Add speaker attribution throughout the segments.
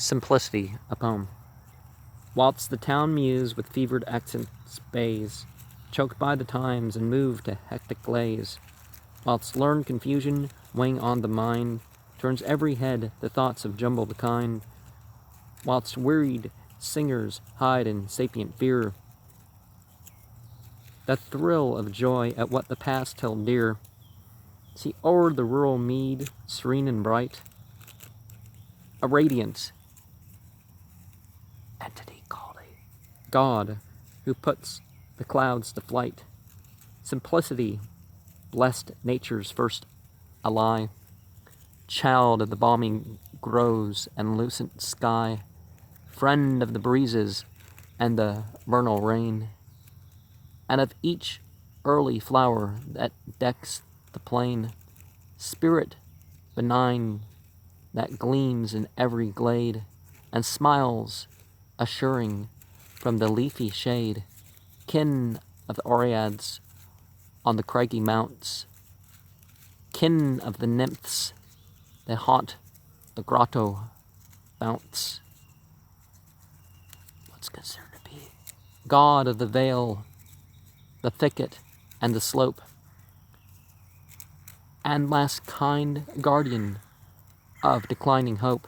Speaker 1: Simplicity, a poem. Whilst the town muse with fevered accents bays, choked by the times and moved to hectic glaze, whilst learned confusion, weighing on the mind, turns every head to thoughts of jumbled kind, whilst wearied singers hide in sapient fear, the thrill of joy at what the past held dear, see o'er the rural mead, serene and bright, a radiant entity called a God who puts the clouds to flight. Simplicity, blessed nature's first ally, child of the balmy groves and lucent sky, friend of the breezes and the vernal rain, and of each early flower that decks the plain, spirit benign that gleams in every glade and smiles assuring from the leafy shade, kin of the Oreads on the craggy mounts, kin of the nymphs that haunt the grotto founts. What's considered to be God of the vale, the thicket, and the slope, and last kind guardian of declining hope.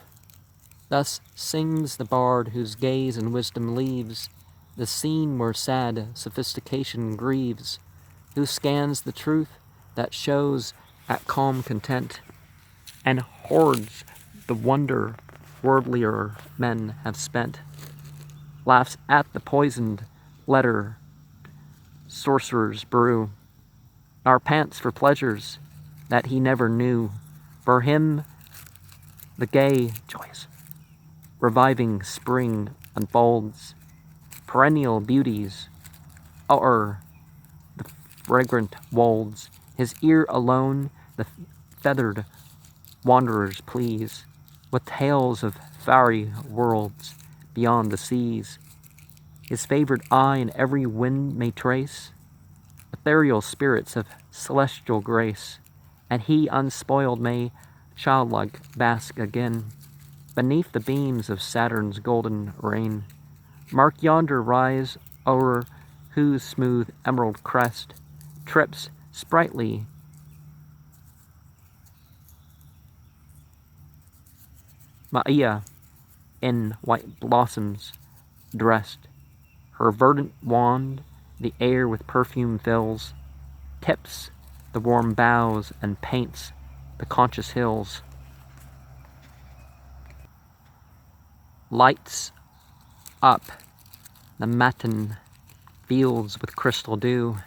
Speaker 1: Thus sings the bard whose gaze and wisdom leaves the scene where sad sophistication grieves, who scans the truth that shows at calm content, and hoards the wonder worldlier men have spent, laughs at the poisoned letter sorcerers brew, nor pants for pleasures that he never knew. For him the gay, joyous, reviving spring unfolds, perennial beauties o'er the fragrant wolds. His ear alone the feathered wanderers please, with tales of fairy worlds beyond the seas. His favored eye in every wind may trace ethereal spirits of celestial grace, and he unspoiled may childlike bask again beneath the beams of Saturn's golden rain. Mark yonder rise o'er whose smooth emerald crest trips sprightly Maia in white blossoms dressed, her verdant wand the air with perfume fills, tips the warm boughs and paints the conscious hills. Lights up the matin fields with crystal dew,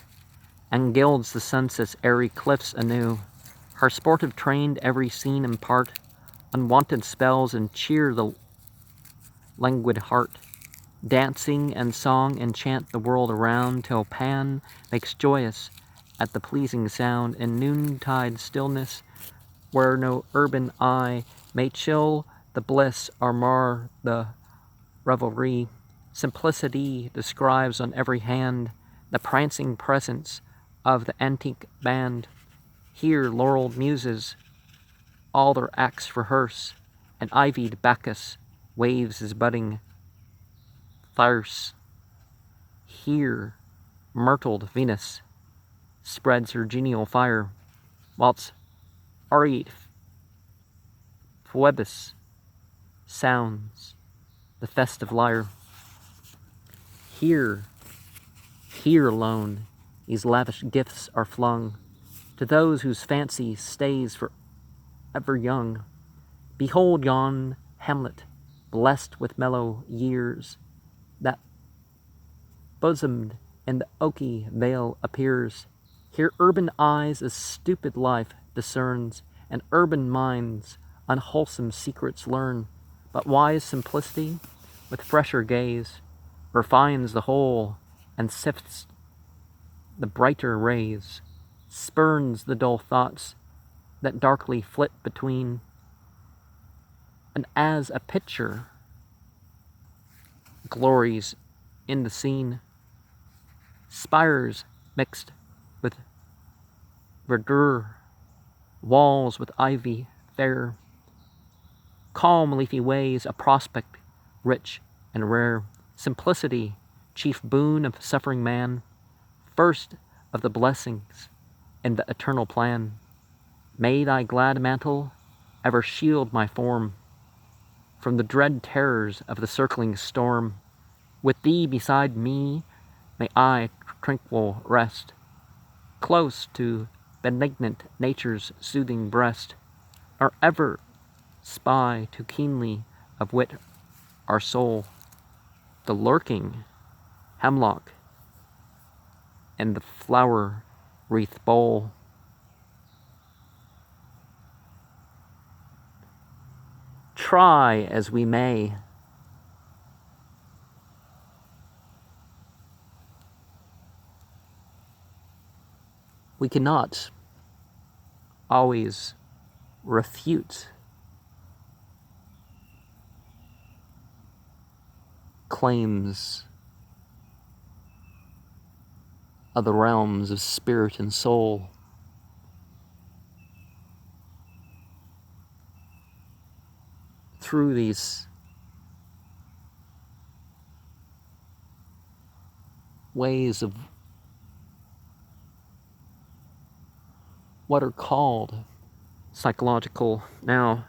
Speaker 1: and gilds the sunset's airy cliffs anew. Her sportive trained every scene impart unwonted spells and cheer the languid heart. Dancing and song enchant the world around, till Pan makes joyous at the pleasing sound in noontide stillness, where no urban eye may chill the bliss or mar the revelry. Simplicity describes on every hand the prancing presence of the antique band. Here laureled muses all their acts rehearse, and ivied Bacchus waves his budding thyrse. Here myrtled Venus spreads her genial fire, whilst aureate Phoebus sounds the festive lyre. Here alone these lavish gifts are flung to those whose fancy stays for ever young. Behold yon hamlet, blessed with mellow years, that bosomed in the oaky vale appears. Here urban eyes a stupid life discerns, and urban minds unwholesome secrets learn. But wise simplicity, with fresher gaze, refines the whole, and sifts the brighter rays, spurns the dull thoughts that darkly flit between, and as a picture glories in the scene, spires mixed with verdure, walls with ivy fair, Calm leafy ways, a prospect rich and rare. Simplicity, chief boon of suffering man. First of the blessings in the eternal plan. May thy glad mantle ever shield my form from the dread terrors of the circling storm. With thee beside me, may I tranquil rest, close to benignant nature's soothing breast, nor ever spy too keenly of wit our soul, the lurking hemlock and the flower wreath bowl. Try as we may, we cannot always refute claims of the realms of spirit and soul. Through these ways of what are called psychological now